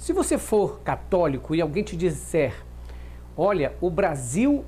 Se você for católico e alguém te disser, olha, o Brasil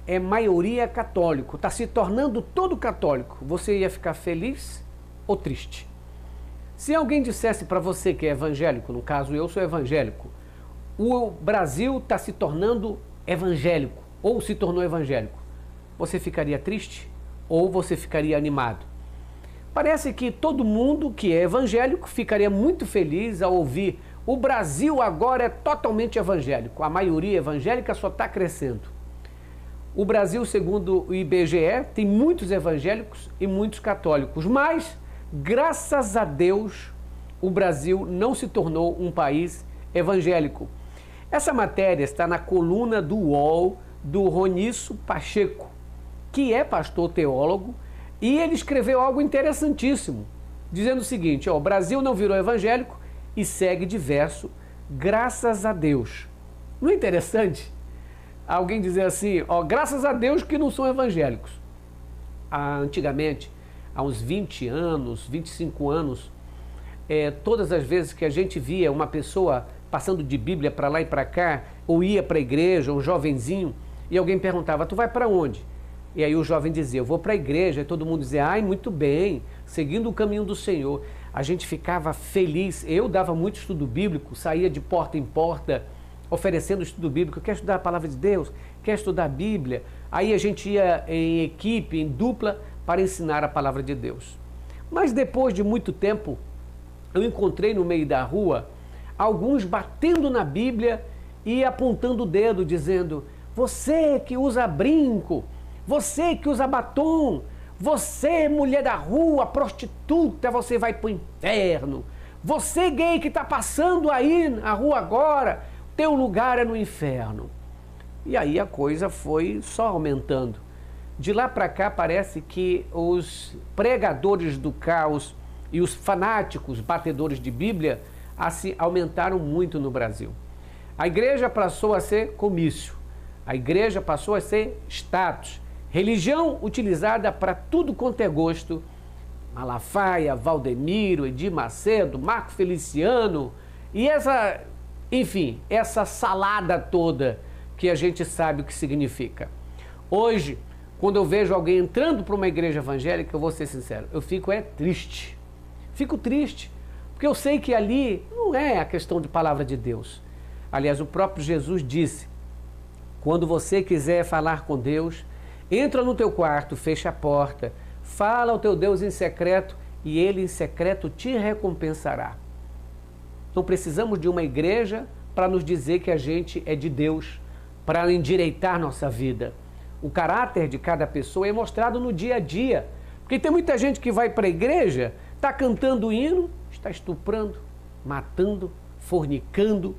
é maioria católico, está se tornando todo católico, você ia ficar feliz ou triste? Se alguém dissesse para você que é evangélico, no caso eu sou evangélico, o Brasil está se tornando evangélico ou se tornou evangélico, você ficaria triste ou você ficaria animado? Parece que todo mundo que é evangélico ficaria muito feliz ao ouvir o Brasil agora é totalmente evangélico, a maioria evangélica só está crescendo. O Brasil, segundo o IBGE, tem muitos evangélicos e muitos católicos, mas, graças a Deus, o Brasil não se tornou um país evangélico. Essa matéria está na coluna do UOL do Ronício Pacheco, que é pastor teólogo, e ele escreveu algo interessantíssimo, dizendo o seguinte, o Brasil não virou evangélico e segue diverso, graças a Deus. Não é interessante? Alguém dizer assim, graças a Deus que não são evangélicos. Antigamente, há uns 20 anos, 25 anos, todas as vezes que a gente via uma pessoa passando de Bíblia para lá e para cá, ou ia para a igreja, um jovenzinho, e alguém perguntava, tu vai para onde? E aí o jovem dizia, eu vou para a igreja, e todo mundo dizia, ai, muito bem, seguindo o caminho do Senhor. A gente ficava feliz, eu dava muito estudo bíblico, saía de porta em porta, oferecendo estudo bíblico, quer estudar a palavra de Deus, quer estudar a Bíblia. Aí a gente ia em equipe, em dupla, para ensinar a palavra de Deus. Mas depois de muito tempo, eu encontrei no meio da rua alguns batendo na Bíblia e apontando o dedo, dizendo, você que usa brinco, você que usa batom, você mulher da rua, prostituta, você vai para o inferno. Você gay que está passando aí na rua agora, teu lugar é no inferno. E aí a coisa foi só aumentando. De lá para cá parece que os pregadores do caos e os fanáticos batedores de Bíblia assim, aumentaram muito no Brasil. A igreja passou a ser comício, a igreja passou a ser status, religião utilizada para tudo quanto é gosto. Malafaia, Valdemiro, Edir Macedo, Marco Feliciano e essa salada toda que a gente sabe o que significa. Hoje, quando eu vejo alguém entrando para uma igreja evangélica, eu vou ser sincero, eu fico triste. Fico triste, porque eu sei que ali não é a questão de palavra de Deus. Aliás, o próprio Jesus disse, quando você quiser falar com Deus, entra no teu quarto, fecha a porta, fala ao teu Deus em secreto e Ele em secreto te recompensará. Não precisamos de uma igreja para nos dizer que a gente é de Deus, para endireitar nossa vida. O caráter de cada pessoa é mostrado no dia a dia. Porque tem muita gente que vai para a igreja, está cantando hino, está estuprando, matando, fornicando,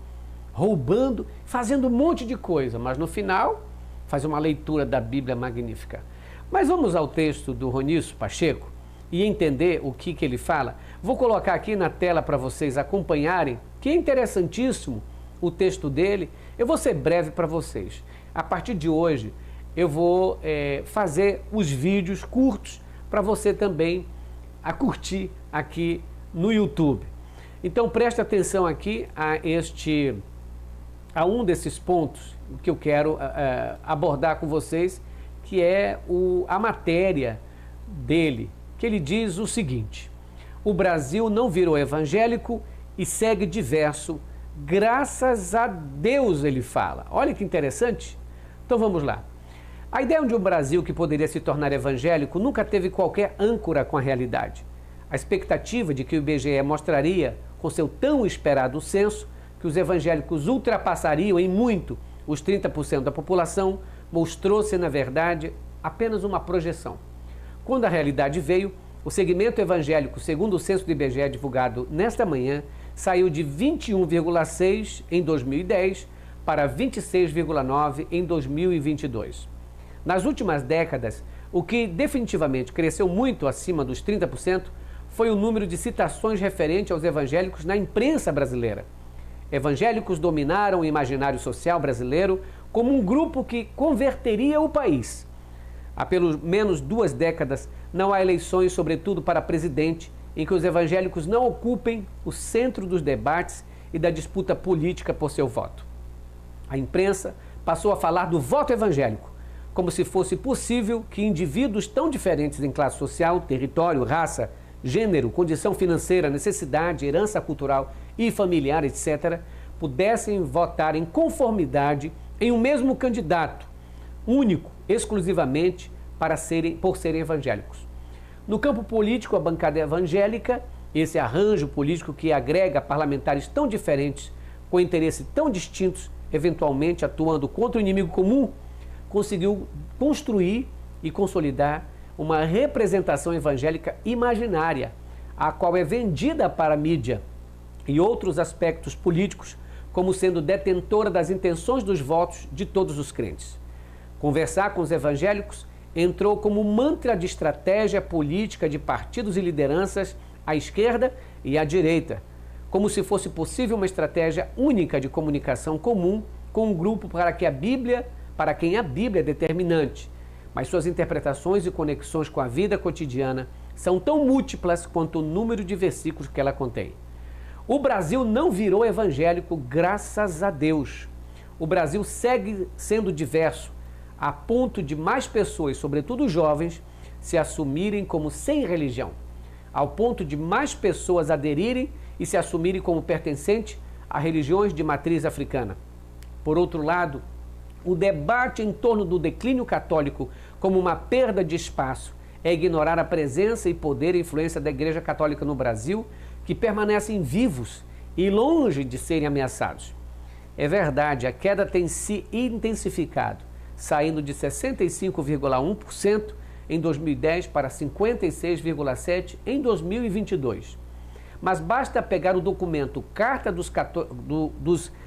roubando, fazendo um monte de coisa, mas no final faz uma leitura da Bíblia magnífica. Mas vamos ao texto do Ronício Pacheco e entender o que ele fala. Vou colocar aqui na tela para vocês acompanharem, que é interessantíssimo o texto dele. Eu vou ser breve para vocês. A partir de hoje, eu vou fazer os vídeos curtos para você também curtir aqui no YouTube. Então preste atenção aqui a um desses pontos que eu quero abordar com vocês, que é a matéria dele, que ele diz o seguinte: o Brasil não virou evangélico e segue diverso, graças a Deus, ele fala. Olha que interessante. Então vamos lá. A ideia de um Brasil que poderia se tornar evangélico nunca teve qualquer âncora com a realidade. A expectativa de que o IBGE mostraria, com seu tão esperado censo, que os evangélicos ultrapassariam em muito os 30% da população, mostrou-se, na verdade, apenas uma projeção. Quando a realidade veio, o segmento evangélico, segundo o censo do IBGE divulgado nesta manhã, saiu de 21,6% em 2010 para 26,9% em 2022. Nas últimas décadas, o que definitivamente cresceu muito acima dos 30% foi o número de citações referente aos evangélicos na imprensa brasileira. Evangélicos dominaram o imaginário social brasileiro como um grupo que converteria o país. Há pelo menos 2 décadas não há eleições, sobretudo para presidente, em que os evangélicos não ocupem o centro dos debates e da disputa política por seu voto. A imprensa passou a falar do voto evangélico, como se fosse possível que indivíduos tão diferentes em classe social, território, raça, gênero, condição financeira, necessidade, herança cultural e familiar, etc., pudessem votar em conformidade em um mesmo candidato, único, exclusivamente por serem evangélicos. No campo político, a bancada evangélica, esse arranjo político que agrega parlamentares tão diferentes, com interesses tão distintos, eventualmente atuando contra o inimigo comum, conseguiu construir e consolidar uma representação evangélica imaginária, a qual é vendida para a mídia e outros aspectos políticos como sendo detentora das intenções dos votos de todos os crentes. Conversar com os evangélicos entrou como mantra de estratégia política de partidos e lideranças à esquerda e à direita, como se fosse possível uma estratégia única de comunicação comum com um grupo para quem a Bíblia é determinante, mas suas interpretações e conexões com a vida cotidiana são tão múltiplas quanto o número de versículos que ela contém. O Brasil não virou evangélico, graças a Deus. O Brasil segue sendo diverso, a ponto de mais pessoas, sobretudo jovens, se assumirem como sem religião, ao ponto de mais pessoas aderirem e se assumirem como pertencentes a religiões de matriz africana. Por outro lado, o debate em torno do declínio católico como uma perda de espaço é ignorar a presença e poder e influência da Igreja Católica no Brasil, que permanecem vivos e longe de serem ameaçados. É verdade, a queda tem se intensificado, saindo de 65,1% em 2010 para 56,7% em 2022. Mas basta pegar o documento Carta dos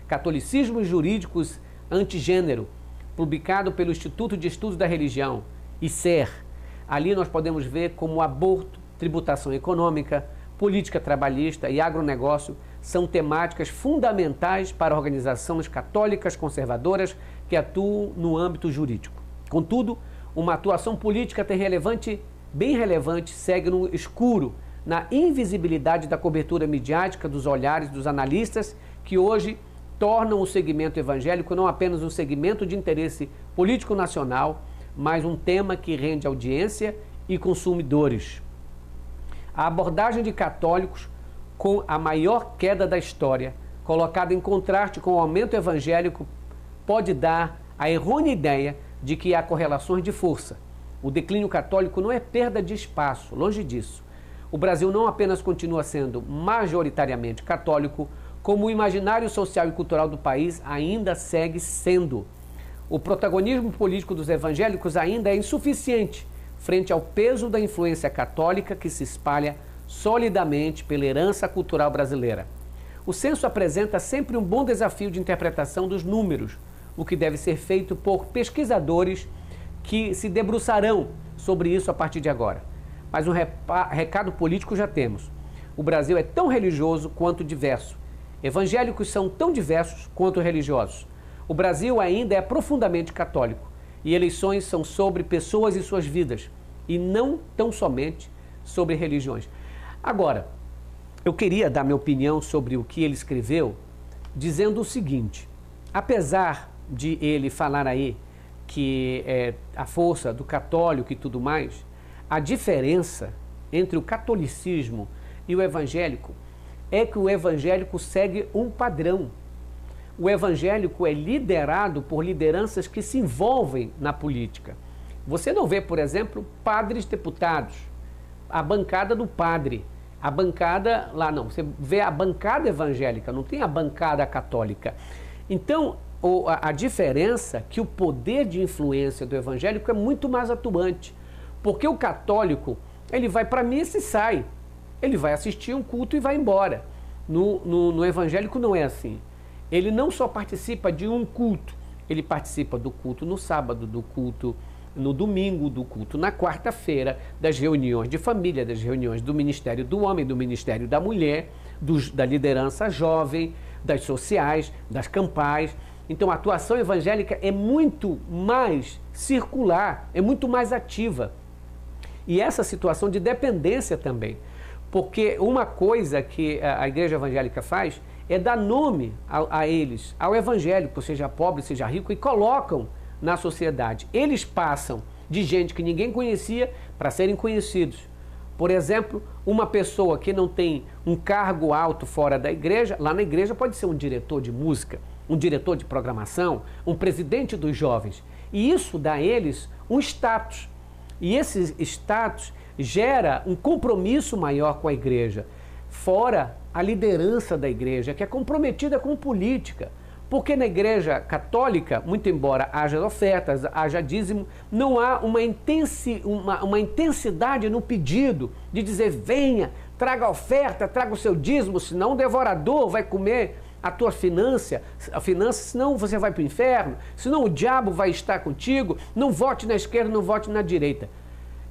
Catolicismos Jurídicos Antigênero, publicado pelo Instituto de Estudos da Religião, ICER. Ali nós podemos ver como aborto, tributação econômica, política trabalhista e agronegócio são temáticas fundamentais para organizações católicas conservadoras que atuam no âmbito jurídico. Contudo, uma atuação política bem relevante segue no escuro, na invisibilidade da cobertura midiática dos olhares dos analistas que hoje tornam o segmento evangélico não apenas um segmento de interesse político nacional, mas um tema que rende audiência e consumidores. A abordagem de católicos com a maior queda da história, colocada em contraste com o aumento evangélico, pode dar a errônea ideia de que há correlações de força. O declínio católico não é perda de espaço, longe disso. O Brasil não apenas continua sendo majoritariamente católico, como o imaginário social e cultural do país ainda segue sendo. O protagonismo político dos evangélicos ainda é insuficiente frente ao peso da influência católica que se espalha solidamente pela herança cultural brasileira. O censo apresenta sempre um bom desafio de interpretação dos números, o que deve ser feito por pesquisadores que se debruçarão sobre isso a partir de agora. Mas um recado político já temos. O Brasil é tão religioso quanto diverso. Evangélicos são tão diversos quanto religiosos. O Brasil ainda é profundamente católico e eleições são sobre pessoas e suas vidas e não tão somente sobre religiões. Agora, eu queria dar minha opinião sobre o que ele escreveu, dizendo o seguinte: apesar de ele falar aí que a força do católico e tudo mais, a diferença entre o catolicismo e o evangélico é que o evangélico segue um padrão. O evangélico é liderado por lideranças que se envolvem na política. Você não vê, por exemplo, padres deputados, a bancada do padre, a bancada lá não, você vê a bancada evangélica, não tem a bancada católica. Então, a diferença é que o poder de influência do evangélico é muito mais atuante, porque o católico, ele vai para a missa e sai, ele vai assistir um culto e vai embora. No evangélico não é assim. Ele não só participa de um culto, ele participa do culto no sábado, do culto no domingo, do culto na quarta-feira, das reuniões de família, das reuniões do Ministério do Homem, do Ministério da Mulher, da liderança jovem, das sociais, das campais. Então a atuação evangélica é muito mais circular, é muito mais ativa. E essa situação de dependência também. Porque uma coisa que a igreja evangélica faz é dar nome a eles, ao evangélico, seja pobre, seja rico, e colocam na sociedade. Eles passam de gente que ninguém conhecia para serem conhecidos. Por exemplo, uma pessoa que não tem um cargo alto fora da igreja, lá na igreja pode ser um diretor de música, um diretor de programação, um presidente dos jovens. E isso dá a eles um status. E esse status gera um compromisso maior com a igreja. Fora a liderança da igreja, que é comprometida com política. Porque na igreja católica, muito embora haja ofertas, haja dízimo, não há uma intensidade no pedido de dizer: venha, traga a oferta, traga o seu dízimo, senão o devorador vai comer a tua finança, senão você vai para o inferno, senão o diabo vai estar contigo, não vote na esquerda, não vote na direita.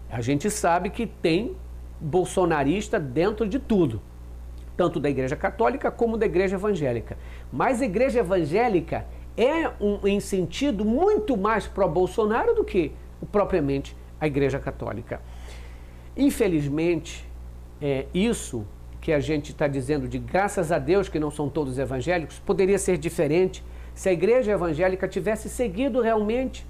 A gente sabe que tem bolsonarista dentro de tudo, tanto da igreja católica como da igreja evangélica. Mas a igreja evangélica é em sentido muito mais pró-Bolsonaro do que propriamente a igreja católica. Infelizmente, isso que a gente está dizendo de graças a Deus que não são todos evangélicos, poderia ser diferente se a igreja evangélica tivesse seguido realmente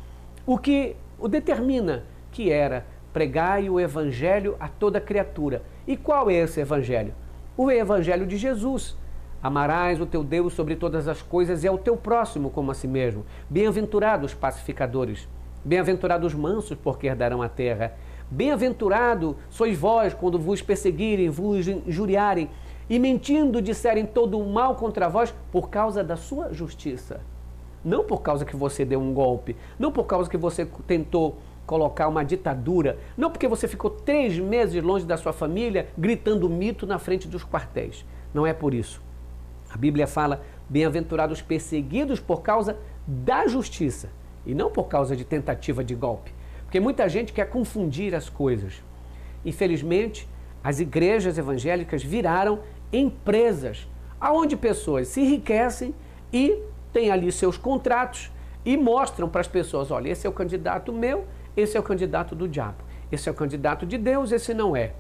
o que o determina, que era pregai o evangelho a toda criatura. E qual é esse evangelho? O evangelho de Jesus. Amarás o teu Deus sobre todas as coisas e ao teu próximo como a si mesmo. Bem-aventurados os pacificadores, bem-aventurados os mansos, porque herdarão a terra. Bem-aventurado sois vós quando vos perseguirem, vos injuriarem e mentindo disserem todo o mal contra vós por causa da sua justiça. Não por causa que você deu um golpe, não por causa que você tentou colocar uma ditadura, não porque você ficou 3 meses longe da sua família gritando mito na frente dos quartéis. Não é por isso. A Bíblia fala: bem-aventurados perseguidos por causa da justiça e não por causa de tentativa de golpe. Porque muita gente quer confundir as coisas. Infelizmente, as igrejas evangélicas viraram empresas, onde pessoas se enriquecem e têm ali seus contratos e mostram para as pessoas: olha, esse é o candidato meu, esse é o candidato do diabo, esse é o candidato de Deus, esse não é.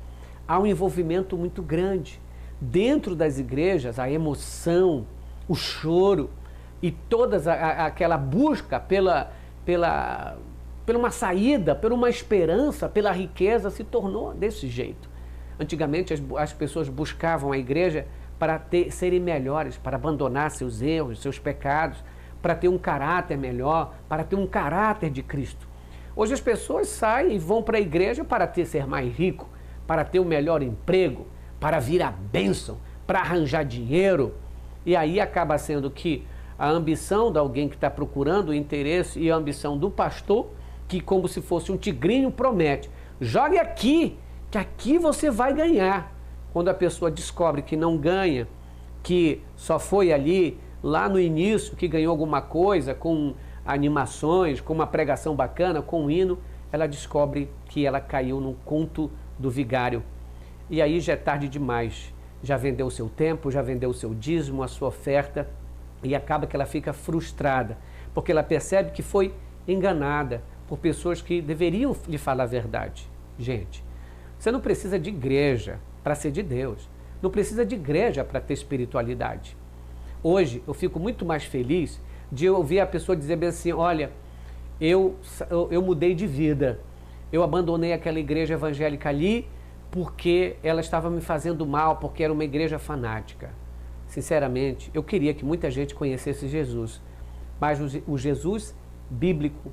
Há um envolvimento muito grande. Dentro das igrejas, a emoção, o choro e toda aquela busca pela uma saída, por uma esperança, pela riqueza, se tornou desse jeito. Antigamente as pessoas buscavam a igreja para serem melhores, para abandonar seus erros, seus pecados, para ter um caráter melhor, para ter um caráter de Cristo. Hoje as pessoas saem e vão para a igreja para ser mais rico, para ter o melhor emprego, para vir a bênção, para arranjar dinheiro. E aí acaba sendo que a ambição de alguém que está procurando o interesse e a ambição do pastor, que como se fosse um tigrinho promete: jogue aqui, que aqui você vai ganhar. Quando a pessoa descobre que não ganha, que só foi ali, lá no início, que ganhou alguma coisa, com animações, com uma pregação bacana, com um hino, ela descobre que ela caiu no conto do vigário. E aí já é tarde demais. Já vendeu o seu tempo, já vendeu o seu dízimo, a sua oferta, e acaba que ela fica frustrada, porque ela percebe que foi enganada por pessoas que deveriam lhe falar a verdade. Gente, você não precisa de igreja para ser de Deus. Não precisa de igreja para ter espiritualidade. Hoje, eu fico muito mais feliz de ouvir a pessoa dizer bem assim: olha, eu mudei de vida. Eu abandonei aquela igreja evangélica ali porque ela estava me fazendo mal, porque era uma igreja fanática. Sinceramente, eu queria que muita gente conhecesse Jesus, mas o Jesus bíblico,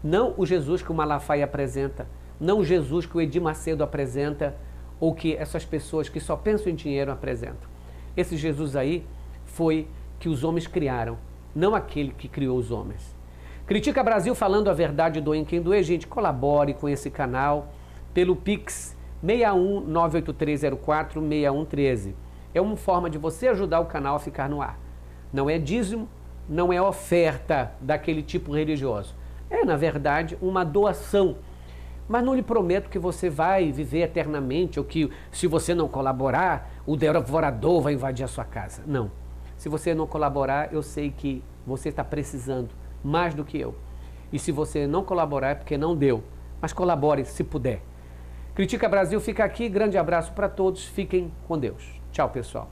não o Jesus que o Malafaia apresenta, não o Jesus que o Edir Macedo apresenta, ou que essas pessoas que só pensam em dinheiro apresentam. Esse Jesus aí foi que os homens criaram, não aquele que criou os homens. Critica Brasil falando a verdade, doem quem doer. Gente, colabore com esse canal pelo Pix 61983046113. É uma forma de você ajudar o canal a ficar no ar. Não é dízimo, não é oferta daquele tipo religioso. É, na verdade, uma doação. Mas não lhe prometo que você vai viver eternamente, ou que se você não colaborar, o devorador vai invadir a sua casa. Não. Se você não colaborar, eu sei que você está precisando mais do que eu. E se você não colaborar é porque não deu. Mas colabore se puder. Critica Brasil fica aqui. Grande abraço para todos. Fiquem com Deus. Tchau, pessoal.